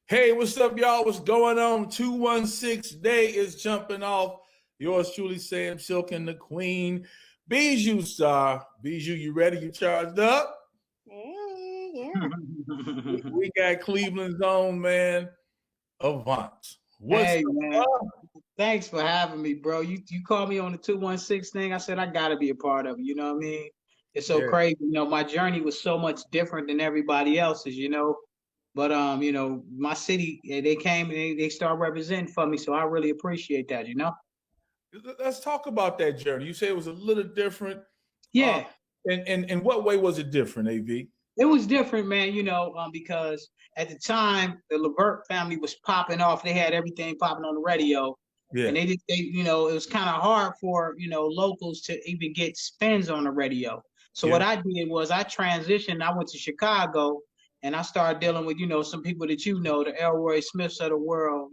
Hey, what's up, y'all? What's going on? 216 day is jumping off. Yours truly, Sam Silk and the Queen. Bijou Star. Bijou, you ready? You charged up? Hey, yeah. We got Cleveland's own, man, Avant. What's Hey, up? man. Thanks for having me, bro. You called me on the 216 thing. I said I gotta be a part of it. You know what I mean? It's so Yeah. crazy. My journey was so much different than everybody else's, But my city, they came and they started representing for me, so I really appreciate that. Let's talk about that journey. You say it was a little different. Yeah. And in what way was it different, AV? It was different, man, because at the time the Levert family was popping off. They had everything popping on the radio. Yeah. And it was kind of hard for, locals to even get spins on the radio. So what I did was I transitioned. I went to Chicago and I started dealing with, some people that the Elroy Smiths of the world,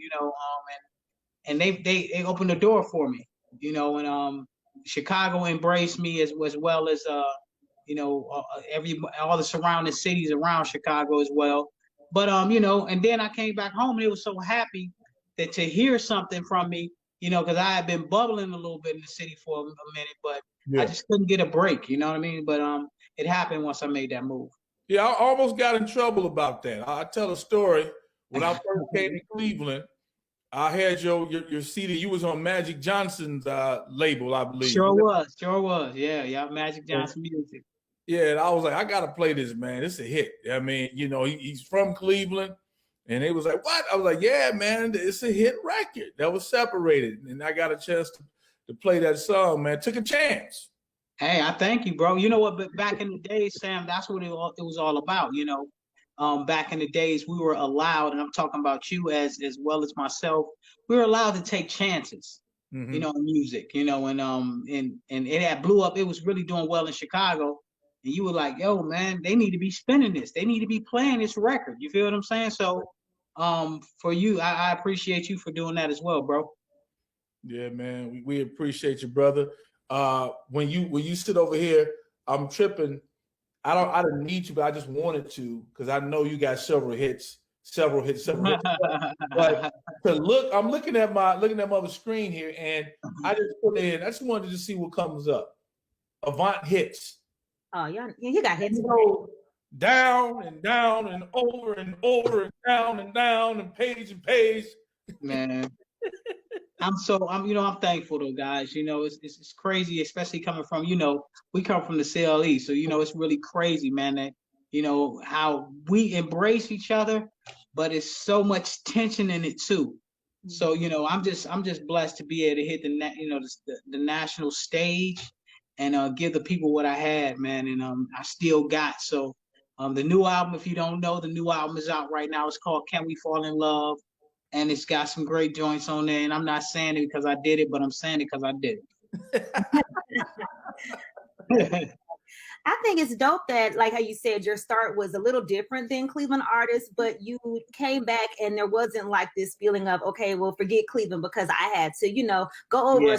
and they opened the door for me, and Chicago embraced me as well as all the surrounding cities around Chicago as well. But and then I came back home and it was so happy that to hear something from me, because I had been bubbling a little bit in the city for a minute, but I just couldn't get a break, you know what I mean? But it happened once I made that move. Yeah, I almost got in trouble about that. I'll tell a story. When I first came to Cleveland, I had your CD. You was on Magic Johnson's label, I believe. Sure was. Yeah, Magic Johnson music. Yeah, and I was like, I gotta play this, man. It's a hit. I mean, he's from Cleveland, and they was like, "What?" I was like, "Yeah, man, it's a hit record that was separated," and I got a chance to play that song, man. Took a chance. Hey, I thank you, bro. You know what? But back in the days, Sam, that's what it was all about. Back in the days, we were allowed, and I'm talking about you as well as myself. We were allowed to take chances. In music. And it had blew up. It was really doing well in Chicago. And you were like, yo, man, they need to be spinning this. They need to be playing this record. You feel what I'm saying? So for you, I appreciate you for doing that as well, bro. Yeah, man. We appreciate you, brother. When you sit over here, I'm tripping. I didn't need you, but I just wanted to, because I know you got several hits. But I'm looking at my other screen here, and I just put in. I just wanted to see what comes up. Avant hits. Oh, you got hits. Down and down and over and over and down and page. Man, I'm thankful though, guys. It's crazy, especially coming from we come from the CLE, so it's really crazy, man. That how we embrace each other, but it's so much tension in it too. So I'm just blessed to be able to hit the national stage and give the people what I had, man, and I still got. So the new album, if you don't know, the new album is out right now. It's called Can We Fall in Love, and it's got some great joints on there. And I'm not saying it because I did it, but I'm saying it because I did it. I think it's dope that, like how you said, your start was a little different than Cleveland artists, but you came back and there wasn't like this feeling of, okay, well, forget Cleveland because I had to, go over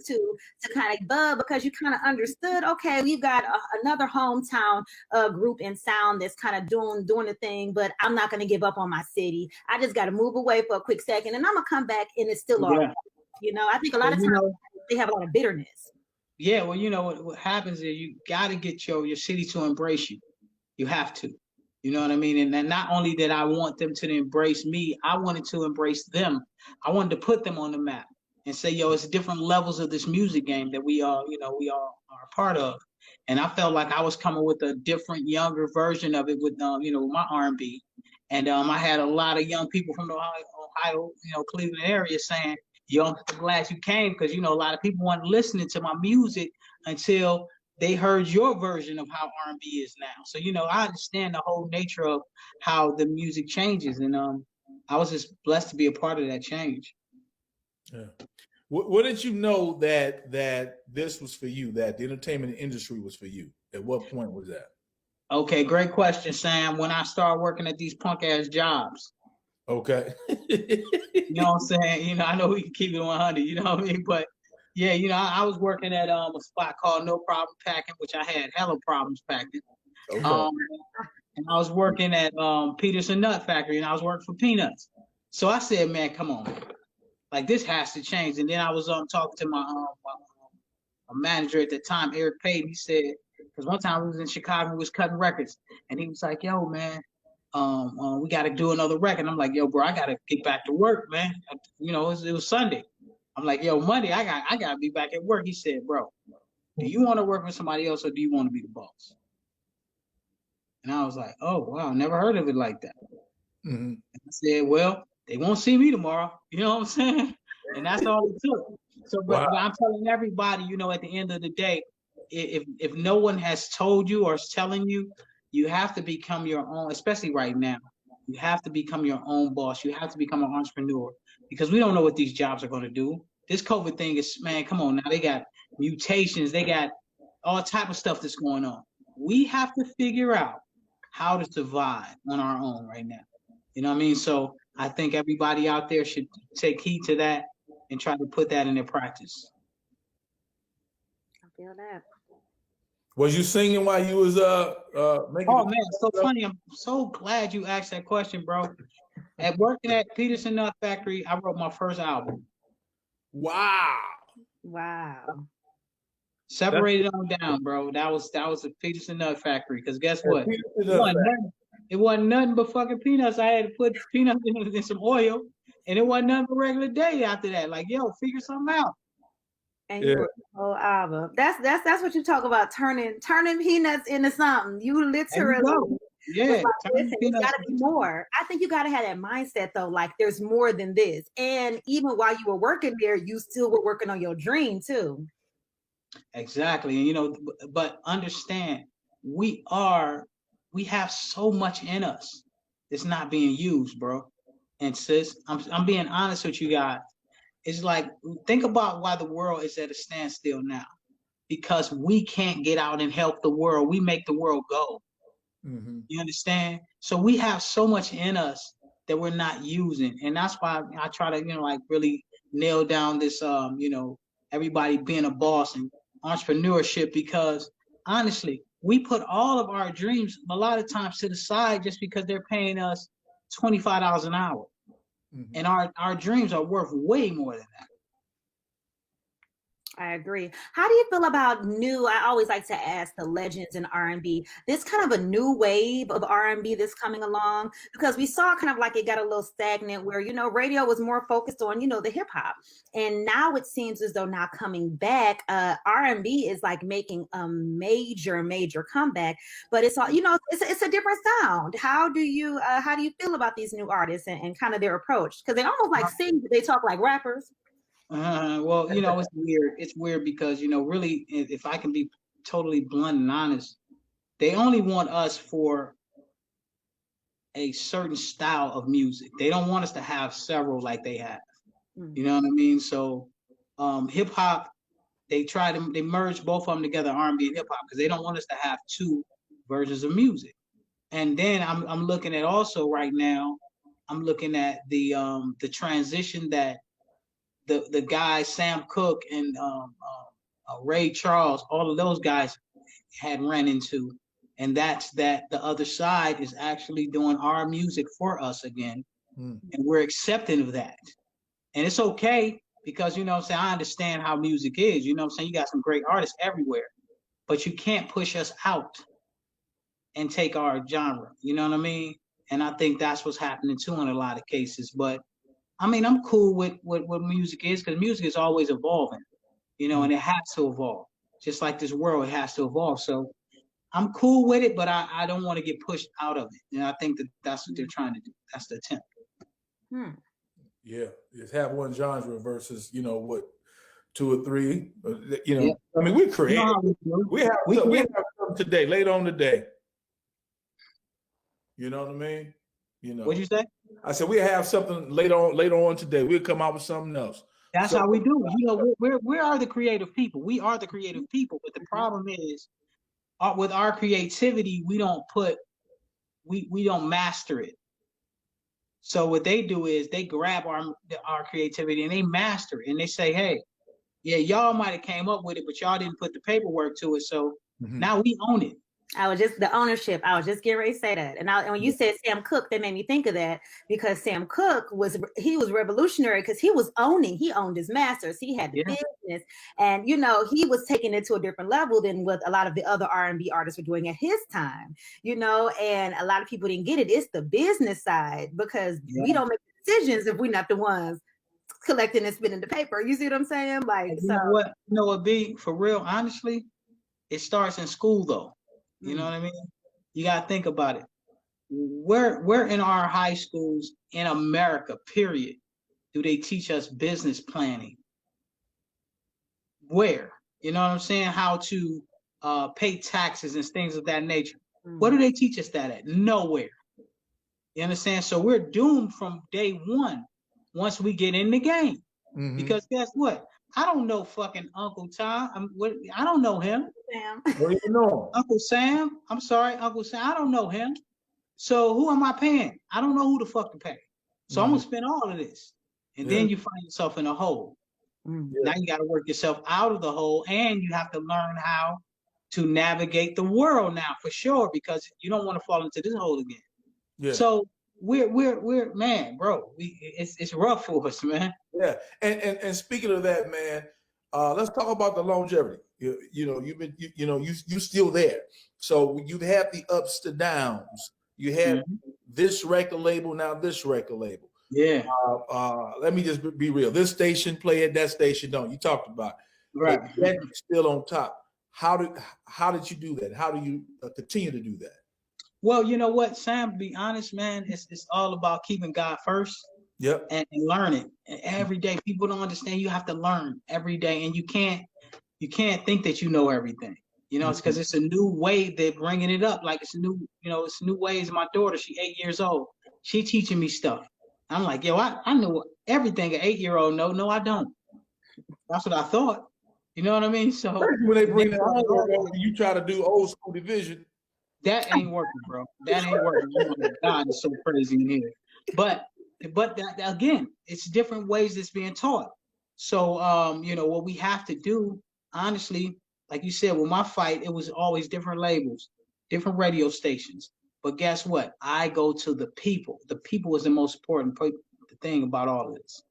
to kind of bug, because you kind of understood, okay, we've got another hometown group and sound that's kind of doing the thing, but I'm not going to give up on my city. I just got to move away for a quick second and I'm going to come back and it's still all right. I think a lot of times they have a lot of bitterness. Yeah, well, what happens is you got to get your city to embrace you. You have to. You know what I mean? And not only did I want them to embrace me, I wanted to embrace them. I wanted to put them on the map and say, yo, it's different levels of this music game that we all are a part of. And I felt like I was coming with a different, younger version of it with, my R&B. And I had a lot of young people from the Ohio, Cleveland area saying, yo, I'm so glad you came, because, a lot of people weren't listening to my music until they heard your version of how R&B is now. So, I understand the whole nature of how the music changes. And I was just blessed to be a part of that change. Yeah. What did you know that this was for you, that the entertainment industry was for you? At what point was that? Okay, great question, Sam. When I started working at these punk ass jobs. Okay. You know what I'm saying? I know we can keep it 100, you know what I mean? But yeah, I was working at a spot called No Problem Packing, which I had hella problems packing. Okay. and I was working at Peterson Nut Factory, and I was working for peanuts. So I said, man, come on, man. Like this has to change. And then I was talking to my manager at the time, Eric Payton. He said, because one time we was in Chicago, we was cutting records, and he was like, yo, man, we got to do another record. I'm like, yo, bro, I got to get back to work, man. You know, it was Sunday. I'm like, yo, Monday, I got to be back at work. He said, bro, do you want to work for somebody else or do you want to be the boss? And I was like, oh, wow, never heard of it like that. Mm-hmm. And I said, well, they won't see me tomorrow. You know what I'm saying? And that's all it took. So, but I'm telling everybody, you know, at the end of the day, if no one has told you or is telling you, you have to become your own, especially right now. You have to become your own boss. You have to become an entrepreneur because we don't know what these jobs are going to do. This COVID thing is, man, come on now. They got mutations. They got all type of stuff that's going on. We have to figure out how to survive on our own right now. You know what I mean? So I think everybody out there should take heed to that and try to put that in their practice. I feel that. Was you singing while you was making? Oh man, it's so funny. I'm so glad you asked that question, bro. At working at Peterson Nut Factory, I wrote my first album. Wow. Wow. Separated on down, bro. That was the Peterson Nut Factory. Because guess what? It wasn't nothing but fucking peanuts. I had to put peanuts in some oil, and it wasn't nothing but regular day after that. Like, yo, figure something out. And you wrote the whole album. That's what you talk about, turning peanuts into something. You literally, yeah. Listen, it's gotta be more. I think you gotta have that mindset though, like there's more than this. And even while you were working there, you still were working on your dream too. Exactly. And you know, but understand, we have so much in us that's not being used, bro. And sis, I'm being honest with you guys. It's like, think about why the world is at a standstill now. Because we can't get out and help the world. We make the world go. Mm-hmm. You understand? So we have so much in us that we're not using. And that's why I try to, you know, like really nail down this, you know, everybody being a boss and entrepreneurship, because honestly, we put all of our dreams a lot of times to the side just because they're paying us $25 an hour. Mm-hmm. And our dreams are worth way more than that. I agree. How do you feel about I always like to ask the legends in R&B, this kind of a new wave of R&B that's coming along, because we saw kind of like it got a little stagnant where, you know, radio was more focused on, you know, the hip hop. And now it seems as though now coming back, R&B is like making a major comeback, but it's all, you know, it's a different sound. How do you feel about these new artists and kind of their approach? Because they almost like sing, they talk like rappers. Well, you know, it's weird. It's weird because, you know, really, if I can be totally blunt and honest, they only want us for a certain style of music. They don't want us to have several like they have. Mm-hmm. You know what I mean? So hip hop, they merge both of them together, R&B and hip hop, because they don't want us to have two versions of music. And then I'm looking at also right now, I'm looking at the transition that the guys, Sam Cooke and Ray Charles, all of those guys had ran into. And that's that the other side is actually doing our music for us again. Mm. And we're accepting of that. And it's okay because, you know what I'm saying, I understand how music is. You know what I'm saying? You got some great artists everywhere. But you can't push us out and take our genre. You know what I mean? And I think that's what's happening too in a lot of cases. But I mean, I'm cool with what music is, because music is always evolving, you know, and it has to evolve. Just like this world, it has to evolve. So I'm cool with it, but I don't want to get pushed out of it. And I think that's what they're trying to do. That's the attempt. Yeah, it's have one genre versus, you know, what, two or three. You know, yeah. I mean, we're creative. We have something today, later on today. You know what I mean? You know. What'd you say? I said we have something later on today. We'll come out with something else. That's how we do it. You know, we are the creative people. We are the creative people. But the problem is, with our creativity, we don't master it. So what they do is they grab our creativity and they master it, and they say, hey, yeah, y'all might have came up with it, but y'all didn't put the paperwork to it. So now we own it. The ownership. I was just getting ready to say that. And when you said Sam Cooke, that made me think of that, because Sam Cooke was revolutionary, because he owned his masters. He had the business, and he was taking it to a different level than what a lot of the other R&B artists were doing at his time, and a lot of people didn't get it. It's the business side, because we don't make decisions if we're not the ones collecting and spinning the paper. You see what I'm saying? Like, you know what, B, for real, honestly, it starts in school though. You know what I mean? You got to think about it. Where in our high schools in America, period, do they teach us business planning? Where? You know what I'm saying? How to pay taxes and things of that nature. Where do they teach us that at? Nowhere. You understand? So we're doomed from day one once we get in the game. Because guess what? I don't know fucking Uncle Tom. I don't know him. Sam. What do you know? Uncle Sam. I'm sorry, Uncle Sam. I don't know him. So who am I paying? I don't know who the fuck to pay. So I'm gonna spend all of this, and then you find yourself in a hole. Now you got to work yourself out of the hole, and you have to learn how to navigate the world now, for sure, because you don't want to fall into this hole again. Yeah. So we're man, bro. It's rough for us, man. Yeah, and speaking of that, man, let's talk about the longevity. You're still there. So you've had the ups to downs. You had this record label, now this record label. Yeah. Let me just be real. This station play it, that station don't. You talked about it. Right. But yet you're still on top. How did you do that? How do you continue to do that? Well, you know what, Sam, to be honest, man, it's all about keeping God first. Yep. And learning. And every day. People don't understand you have to learn every day. And you can't think that you know everything. It's because it's a new way they're bringing it up. Like it's a new, it's new ways. My daughter, she's 8 years old. She teaching me stuff. I'm like, yo, I know everything an 8-year-old know. No, I don't. That's what I thought. You know what I mean? So when they bring that on, you try to do old school division. That ain't working, bro. That ain't working. God is so crazy in here. But that again, it's different ways it's being taught. So what we have to do, honestly, like you said, with my fight, it was always different labels, different radio stations. But guess what? I go to the people. The people is the most important thing about all of this.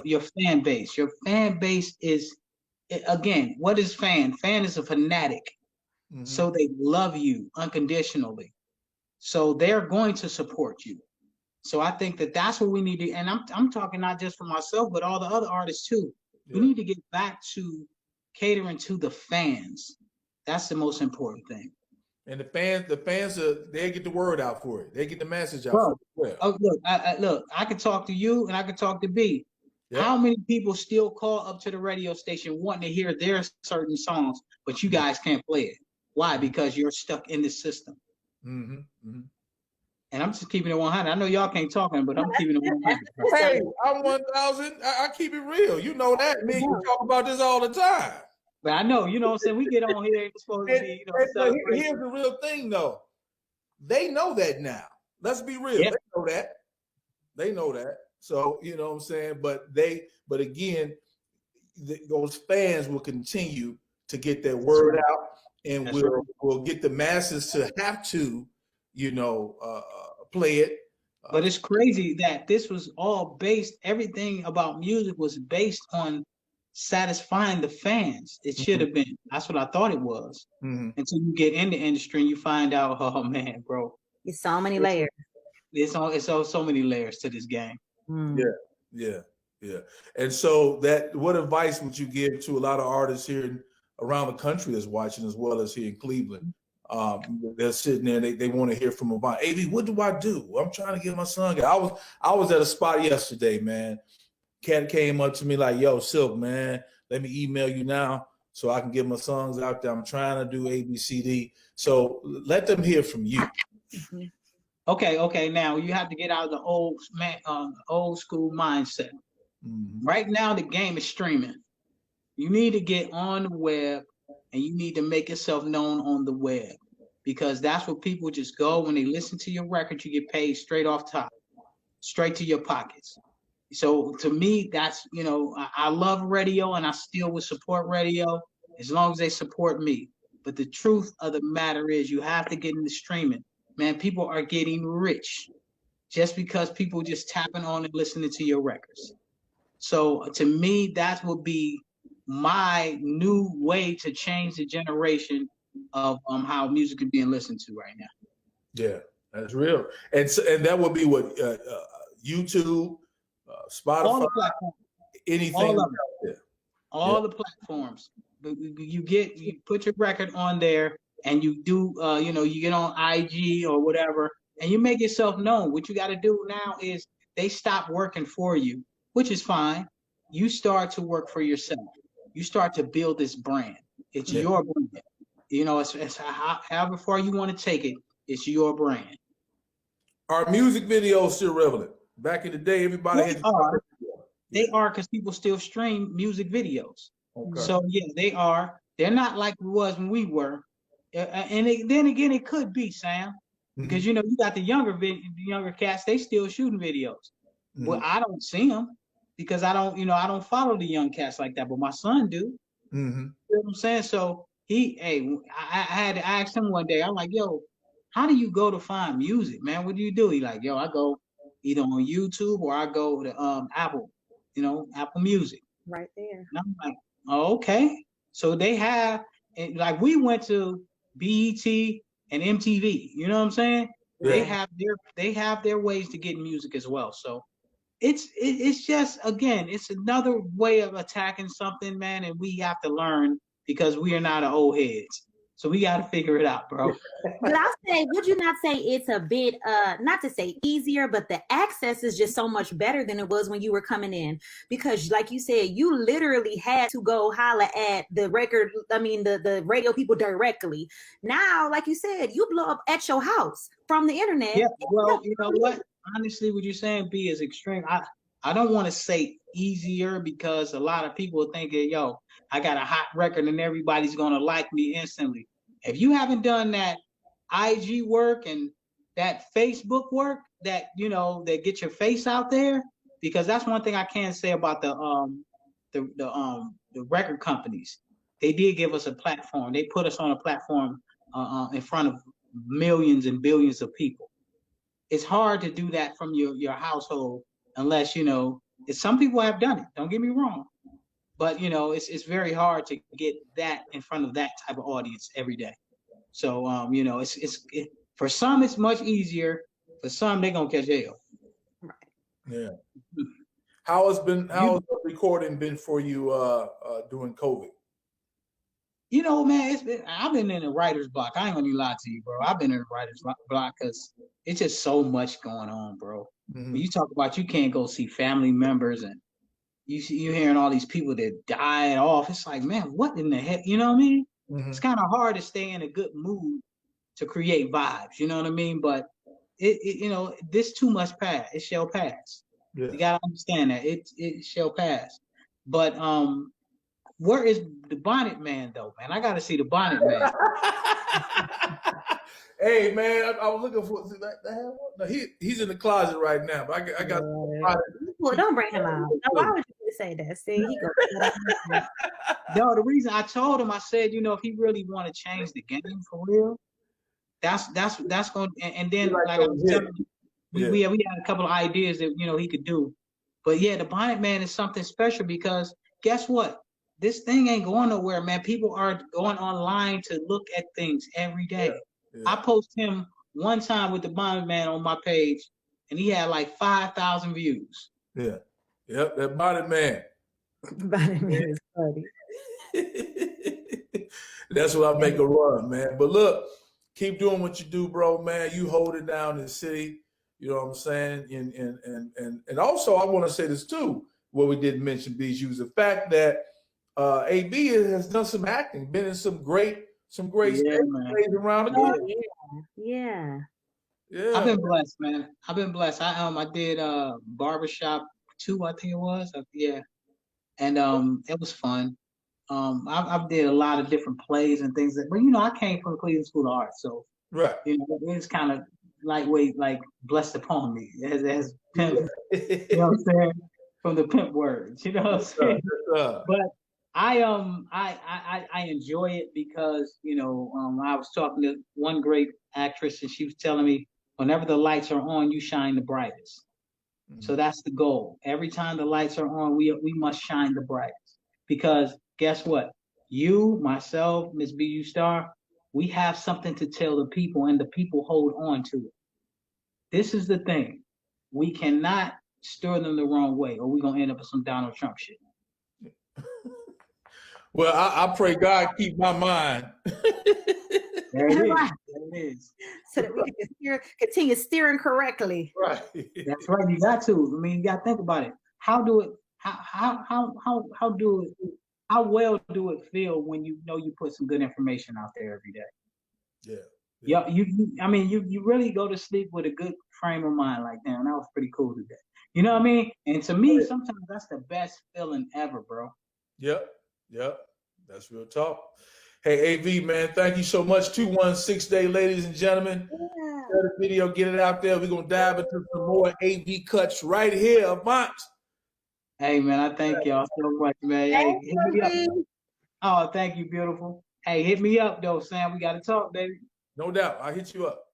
Your fan base. Your fan base is, again, what is fan? Fan is a fanatic. So they love you unconditionally. So they're going to support you. So I think that's what we need to, and I'm talking not just for myself, but all the other artists too. Yeah. We need to get back to catering to the fans. That's the most important thing. And the fans they get the word out for it. They get the message out for it. Well. Oh, look, I can talk to you and I can talk to B. Yep. How many people still call up to the radio station wanting to hear their certain songs, but you guys can't play it? Why? Because you're stuck in the system. And I'm just keeping it 100. I know y'all can't talk, but I'm keeping it 100. Hey, I'm 1,000. I keep it real. You know that. Me, you talk about this all the time. But I know, what I'm saying? We get on here, it's supposed to be, here's the real thing, though. They know that now. Let's be real. Yeah. They know that. So, you know what I'm saying? But again, those fans will continue to get their word out, and we'll get the masses to have to, play it. But it's crazy that this was all based, everything about music was based on satisfying the fans. It should have been. That's what I thought it was. Until you get in the industry and you find out, oh man, bro. It's so many layers. It's so many layers to this game. Yeah. And so what advice would you give to a lot of artists here around the country that's watching, as well as here in Cleveland? They're sitting there, they want to hear from Avant. AV, what do I do? I'm trying to get my son. I was at a spot yesterday, man. Cat came up to me like, yo, Silk, man, let me email you now so I can get my songs out there. I'm trying to do ABCD. So let them hear from you. Okay. Now you have to get out of the old school mindset. Right now, the game is streaming. You need to get on the web, and you need to make yourself known on the web, because that's where people just go. When they listen to your record, you get paid straight off top, straight to your pockets. So to me, that's, I love radio, and I still would support radio as long as they support me. But the truth of the matter is you have to get into streaming. Man, people are getting rich just because people just tapping on and listening to your records. So to me, that would be my new way to change the generation of how music is being listened to right now. Yeah, that's real. And that would be what YouTube, Spotify, all the platforms, anything. All the platforms. You put your record on there, and you do you get on IG or whatever, and you make yourself known. What you got to do now is they stop working for you, which is fine. You start to work for yourself. You start to build this brand. It's your brand. It's however far you want to take it. It's your brand. Are music videos still relevant? Back in the day, everybody They are because people still stream music videos. Okay. So yeah, they are. They're not like it was when we were. And then again, it could be, Sam, because you got the younger cats. They still shooting videos, but I don't see them because I don't follow the young cats like that. But my son do. You know what I'm saying? So I had to ask him one day. I'm like, yo, how do you go to find music, man? What do you do? He like, yo, I go either on YouTube or I go to Apple, Apple Music. Right there. And I'm like, oh, okay. So they have, like we went to BET and MTV. You know what I'm saying? Yeah. They have their ways to get music as well. So it's just, again, it's another way of attacking something, man, and we have to learn because we are not old heads. So we got to figure it out, bro. But I'll say, would you not say it's a bit, not to say easier, but the access is just so much better than it was when you were coming in? Because like you said, you literally had to go holler at the the radio people directly. Now, like you said, you blow up at your house from the internet. Yeah, well, you know what? Honestly, what you're saying, B, is extreme. I don't want to say easier because a lot of people think that, yo, I got a hot record and everybody's going to like me instantly. If you haven't done that IG work and that Facebook work, that get your face out there, because that's one thing I can say about the record companies. They did give us a platform. They put us on a platform in front of millions and billions of people. It's hard to do that from your household unless, some people have done it. Don't get me wrong. But, it's very hard to get that in front of that type of audience every day. So, for some, it's much easier. For some, they're going to catch hell. Right. Yeah. How has recording been for you during COVID? Man, I've been in a writer's block. I ain't gonna lie to you, bro. I've been in a writer's block because it's just so much going on, bro. When you talk about you can't go see family members and you're hearing all these people that died off. It's like, man, what in the heck? You know what I mean? It's kind of hard to stay in a good mood to create vibes. You know what I mean? But this too much pass. It shall pass. Yeah. You gotta understand that it shall pass. But where is the Bonnet Man though, man? I gotta see the Bonnet Man. Hey man, I was looking for that. No, he's in the closet right now, but I got. Well, don't bring him out. No, why would you say that? See, he goes. No, the reason I told him, I said, if he really want to change the game for real, that's going. And then like I was telling you, we had a couple of ideas that he could do, but yeah, the Bonnet Man is something special because guess what? This thing ain't going nowhere, man. People are going online to look at things every day. Yeah. I posted him one time with the Bonnet Man on my page, and he had like 5,000 views. Yeah. Yep, that Bonnet Man. Bonnet Man is funny. That's what I make a run, man. But look, keep doing what you do, bro, man. You hold it down in the city. You know what I'm saying? And also, I want to say this too, what we didn't mention, Bijou, the fact that AB has done some acting, been in some great stages around the country. Yeah. I've been blessed, man. I've been blessed. I did Barbershop 2, I think it was. Yeah. And it was fun. I did a lot of different plays and things but I came from Cleveland School of Art, so right. It's kind of lightweight, like blessed upon me as pimp. You know what I'm saying? From the pimp words, you know what I'm saying? But I enjoy it because I was talking to one great actress and she was telling me whenever the lights are on, you shine the brightest. So that's the goal. Every time the lights are on, we must shine the brightest. Because guess what? You, myself, Miss BU Star, we have something to tell the people, and the people hold on to it. This is the thing. We cannot stir them the wrong way, or we're gonna end up with some Donald Trump shit. Well, I pray God keep my mind. There it is. There it is. So that we can continue steering correctly. Right. That's right. You got to. I mean, you got to think about it. How well do it feel when you know you put some good information out there every day? Yeah. You really go to sleep with a good frame of mind. Like, damn, that was pretty cool today. You know what I mean? And to me, sometimes that's the best feeling ever, bro. Yep. That's real talk. Hey, AV, man, thank you so much. 216 Day, ladies and gentlemen. Yeah. Share the video, get it out there. We're going to dive into some more AV cuts right here, Avant. Hey, man, I thank y'all so much, man. Hey, hit me up. Oh, thank you, beautiful. Hey, hit me up, though, Sam. We got to talk, baby. No doubt. I'll hit you up.